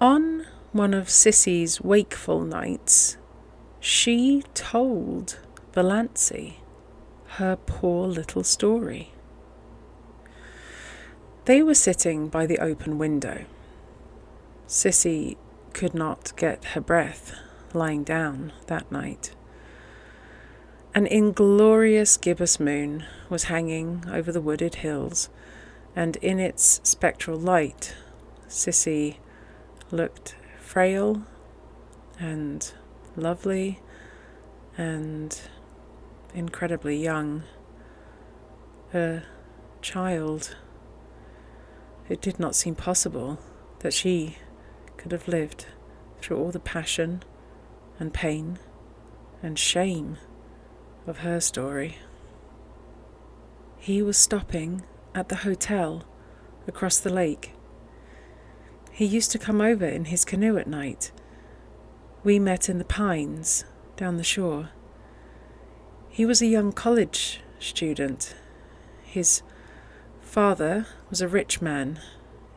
On one of Cissy's wakeful nights, she told Valancy her poor little story. They were sitting by the open window. Sissy could not get her breath lying down that night. An inglorious gibbous moon was hanging over the wooded hills, and in its spectral light, Sissy looked frail and lovely and incredibly young. A child. It did not seem possible that she could have lived through all the passion and pain and shame of her story. He was stopping at the hotel across the lake. He used to come over in his canoe at night. We met in the pines down the shore. He was a young college student. His father was a rich man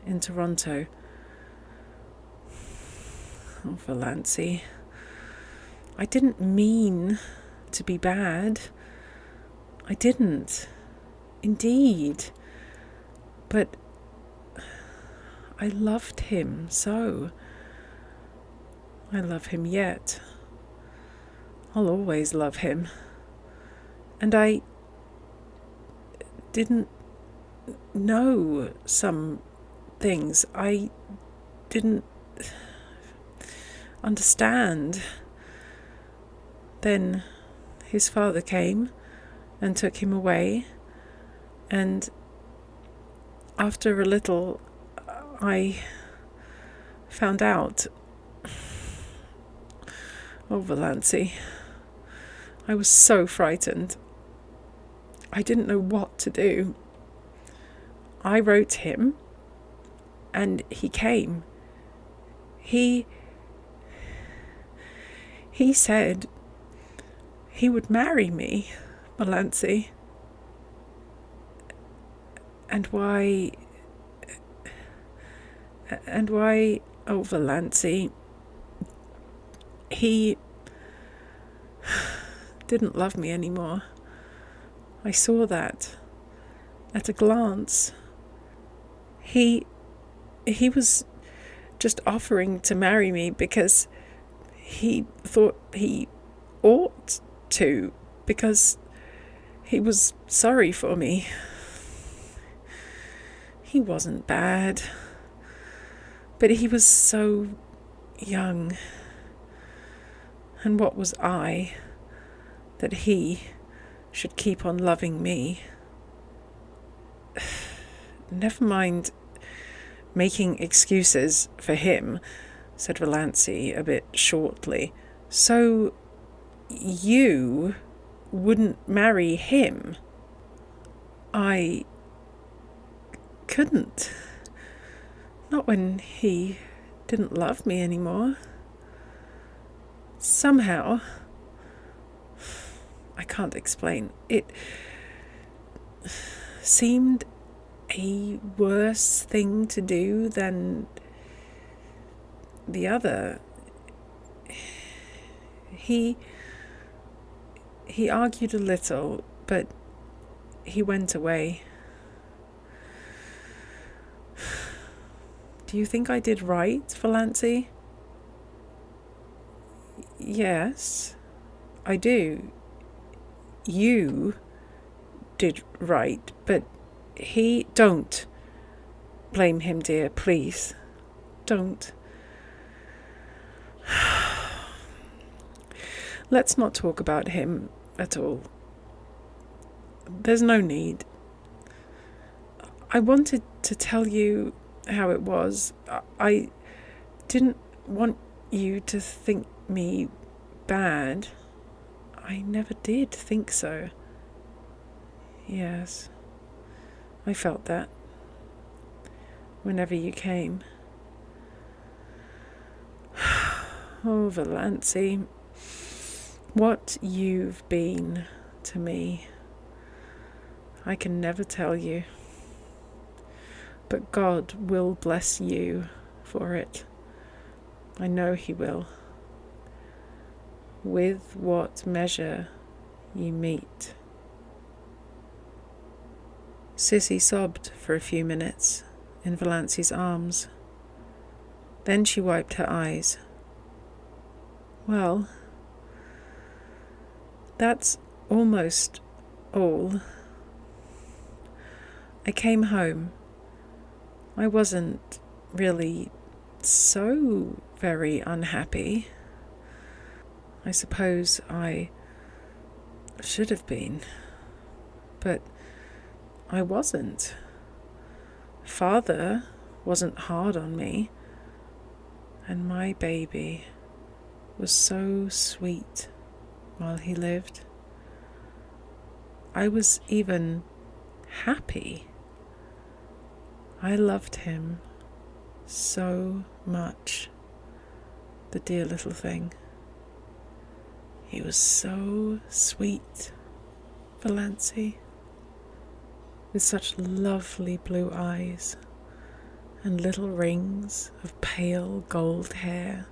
in Toronto. Oh, Valancy, I didn't mean to be bad. I didn't. Indeed. But I loved him so. I love him yet. I'll always love him. And I didn't know some things. I didn't understand. Then his father came and took him away, and after a little I found out. Oh, Valancy, I was so frightened. I didn't know what to do. I wrote him, and he came. He said he would marry me, Valancy. And why, oh, Valancy, he didn't love me anymore. I saw that at a glance. He was just offering to marry me because he thought he ought to, because he was sorry for me. He wasn't bad, but he was so young. And what was I that he should keep on loving me? Never mind making excuses for him, said Valancy a bit shortly. So you wouldn't marry him? I couldn't. Not when he didn't love me anymore. Somehow, I can't explain, it seemed a worse thing to do than the other. He argued a little, but he went away. Do you think I did right, Valancy? Yes, I do. You did right, but he... Don't blame him, dear, please. Don't. Let's not talk about him at all. There's no need. I wanted to tell you how it was. I didn't want you to think me bad. I never did think so. Yes, I felt that whenever you came. Oh, Valancy, what you've been to me, I can never tell you. But God will bless you for it. I know he will. With what measure you meet. Sissy sobbed for a few minutes in Valancy's arms. Then she wiped her eyes. Well, that's almost all. I came home. I wasn't really so very unhappy. I suppose I should have been, but I wasn't. Father wasn't hard on me, and my baby was so sweet while he lived. I was even happy. I loved him so much, the dear little thing. He was so sweet, Valancy, with such lovely blue eyes and little rings of pale gold hair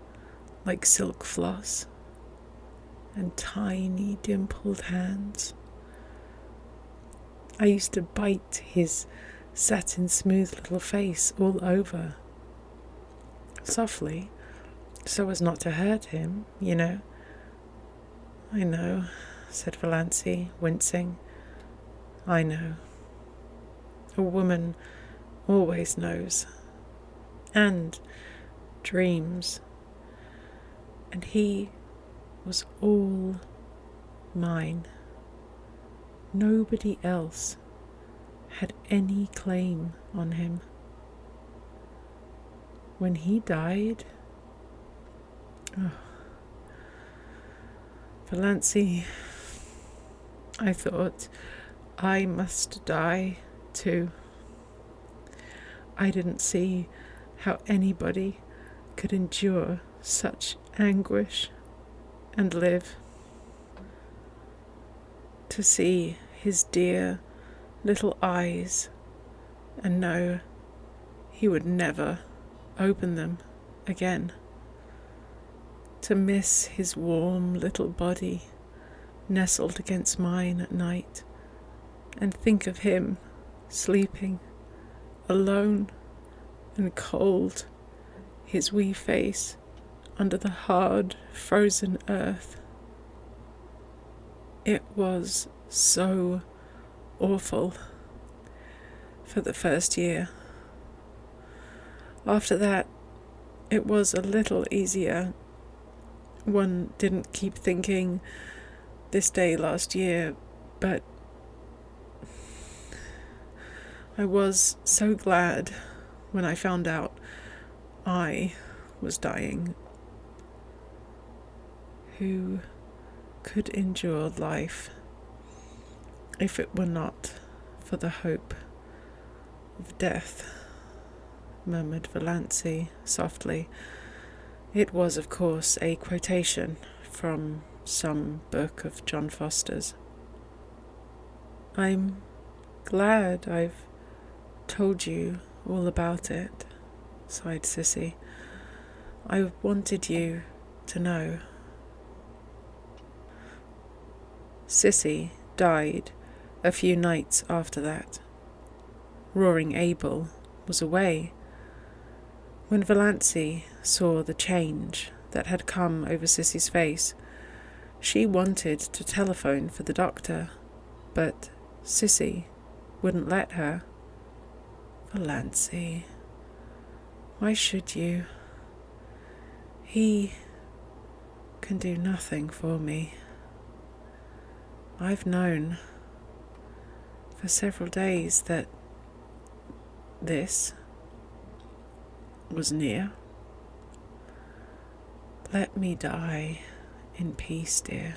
like silk floss, and tiny dimpled hands. I used to bite his satin smooth little face all over, softly, so as not to hurt him, you know. I know, said Valancy, wincing. I know. A woman always knows, and dreams. And he was all mine. Nobody else had any claim on him. When he died, Valancy, I thought I must die too. I didn't see how anybody could endure such anguish and live. To see his dear little eyes and know he would never open them again. To miss his warm little body nestled against mine at night, and think of him sleeping alone and cold, his wee face under the hard, frozen earth. It was so awful for the first year. After that, it was a little easier. One didn't keep thinking, this day last year, but I was so glad when I found out I was dying. Who could endure life if it were not for the hope of death? Murmured Valancy softly. It was, of course, a quotation from some book of John Foster's. I'm glad I've told you all about it, sighed Sissy. I wanted you to know. Sissy died a few nights after that. Roaring Abel was away. When Valancy saw the change that had come over Sissy's face, she wanted to telephone for the doctor, but Sissy wouldn't let her. Valancy, why should you? He can do nothing for me. I've known for several days that this was near. Let me die in peace, dear.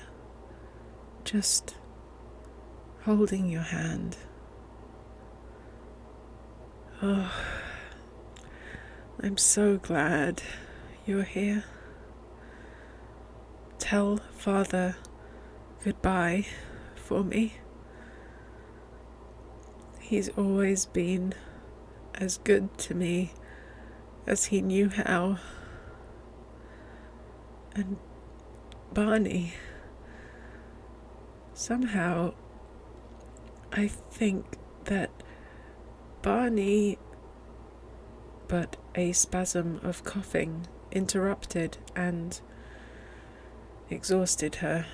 Just holding your hand. Oh, I'm so glad you're here. Tell Father goodbye for me. He's always been as good to me as he knew how. And Barney, somehow I think that Barney, but a spasm of coughing interrupted and exhausted her.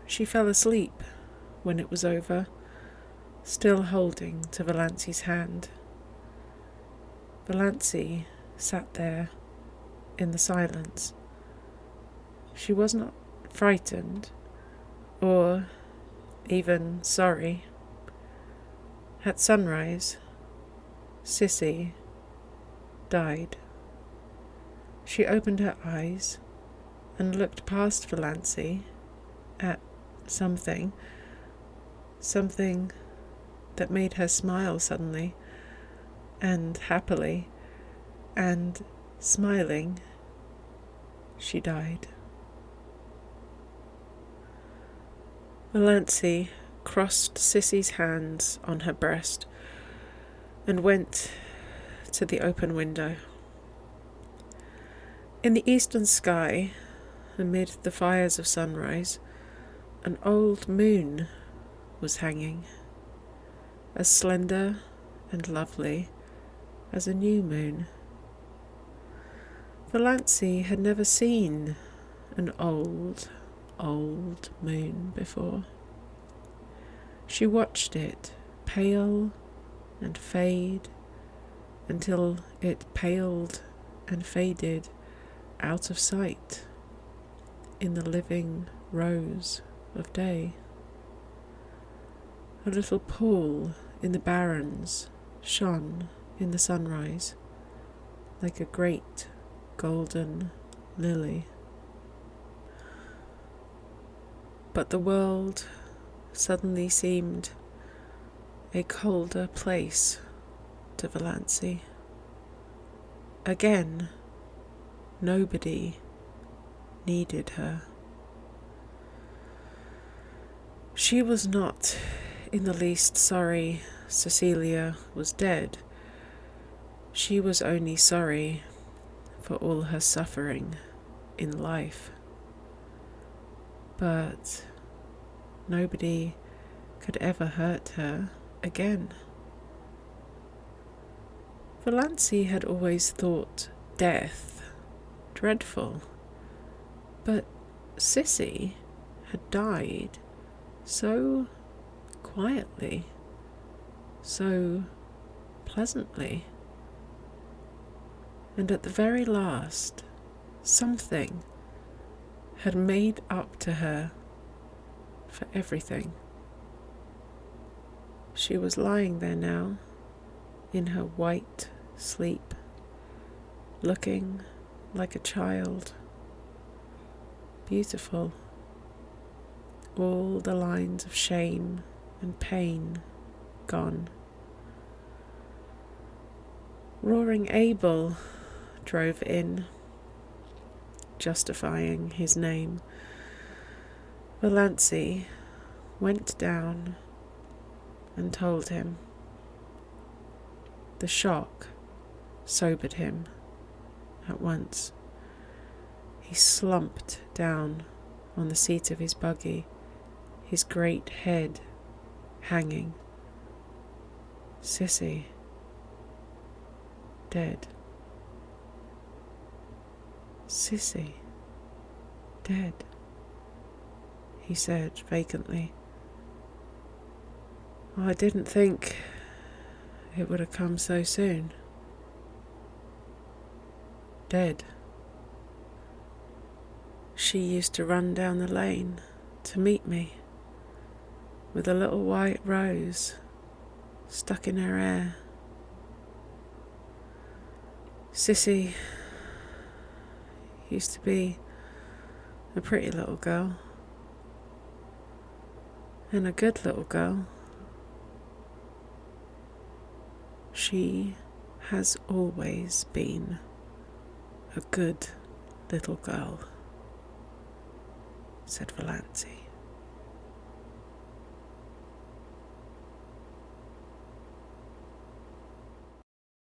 She fell asleep when it was over, still holding to Valancy's hand. Valancy sat there in the silence. She was not frightened or even sorry. At sunrise, Sissy died. She opened her eyes and looked past Valancy at something that made her smile suddenly and happily, and smiling, she died. Valancy crossed Sissy's hands on her breast and went to the open window. In the eastern sky, amid the fires of sunrise, an old moon was hanging, as slender and lovely as a new moon. Valancy had never seen an old moon before. She watched it pale and fade until it paled and faded out of sight in the living rose of day. A little pool in the barrens shone in the sunrise like a great golden lily. But the world suddenly seemed a colder place to Valancy. Again, nobody needed her. She was not in the least sorry Cecilia was dead. She was only sorry for all her suffering in life. But nobody could ever hurt her again. Valancy had always thought death dreadful, but Sissy had died so quietly, so pleasantly, and at the very last, something had made up to her for everything. She was lying there now, in her white sleep, looking like a child, beautiful, all the lines of shame and pain gone. Roaring Abel drove in, justifying his name. Valancy went down and told him. The shock sobered him at once. He slumped down on the seat of his buggy, his great head hanging. Sissy, dead. Sissy, dead, he said vacantly. I didn't think it would have come so soon. Dead. She used to run down the lane to meet me with a little white rose stuck in her hair. Sissy used to be a pretty little girl, and a good little girl. She has always been a good little girl, said Valancy.